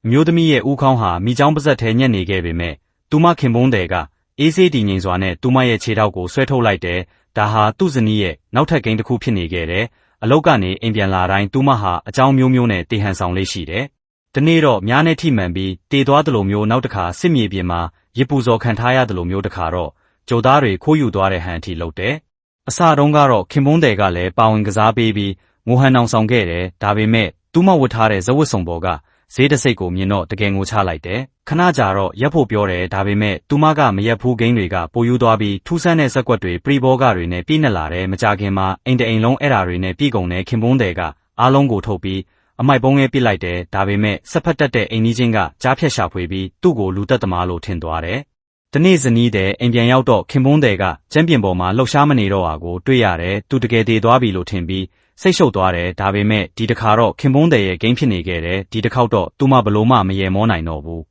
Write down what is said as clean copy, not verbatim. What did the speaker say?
မျိုးသမီးရဲ့ဦးခေါင်းဟာမိချောင်းပါဇက်ထဲညက်နေခဲ့ပေမဲ့သူမခင်ပွန်းတယ်ကအေးဆေးတည်ငြိမ်စွာနဲ့သူမရဲ့ခြေထောက်ကိုဆွဲထုတ်လိုက်တယ်ဒါဟာသူ့ဇနီးရဲ့နောက်ထပ်ဂိမ်းတစ်ခုဖြစ်နေခဲ့တယ်အလောက်ကနေအိမ်ပြန်လာတိုင်းသူမဟာအကြောင်းမျိုးမျိုးနဲ့တေဟန်ဆောင်လေးရှိတယ်တနေ့တော့မြားနဲ့ထိမှန်ပြီးတေသွားသလိုမျိုးနောက်တစ်ခါစစ်မြေပြင်မှာရစ်ပူဇော်ခံထားရသလိုမျိုးတစ်ခါတော့ကြိုသားတွေခိုးယူသွားတဲ့ဟန်အထိလုပ်တယ်အစတုန်းကတော့ခင်ပွန်းတယ်ကလည်းပါဝင်ကစားပေးပြီးငိုဟန်အောင်ဆောင်ခဲ့တယ်ဒါပေမဲ့သူမဝတ်ထားတဲ့ဇဝတ်စုံပေါ်ကဈေးတစ်စိတ်ကိုမြင်တော့တကယ်ငိုချလိုက်တယ်ခဏကြာတော့ရက်ဖို့ပြောတယ်ဒါပေမဲ့သူမကမရက်ဘူးဂိမ်းတွေကပိုယူသွားပြီးထူးဆန်းတဲ့ဇက်ကွက်တွေပရိဘောဂတွေနဲ့ပြည့်နှက်လာတယ်မကြခင်မှာအိမ်တအိမ်လုံးအဲ့ဓာတွေနဲ့ပြည်ကုန်တဲ့ခင်ပွန်းတယ်ကအားလုံးကိုထုတ်ပြီးအမိုက်ပုံးငယ်ပစ်လိုက်တယ်ဒါပေမဲ့စက်ဖက်တက်တဲ့အိမ်ကြီးချင်းကကြားဖြတ်ရှာဖွေပြီးသူ့ကိုလူသက်သမားလို့ထင်သွားတယ်တနေ့ဇနီးတဲ့အိမ်ပြန်ရောက်တော့ခင်ပွန်းတယ်ကကျမ်းပြင်ပေါ်မှာလှုပ်ရှားမနေတော့ဟာကိုတွေ့ရတယ်သူတကယ်တည်သွားပြီလို့ထင်ပြီးစိတ်ရှုပ်သွားတယ်ဒါပေမဲ့ဒီတစ်ခါတော့ခင်ပွန်းတယ်ရဲ့ဂိမ်းဖြစ်နေခဲ့တယ်ဒီတစ်ခေါက်တော့သူမဘလို့မှမရေမောနိုင်တော့ဘူး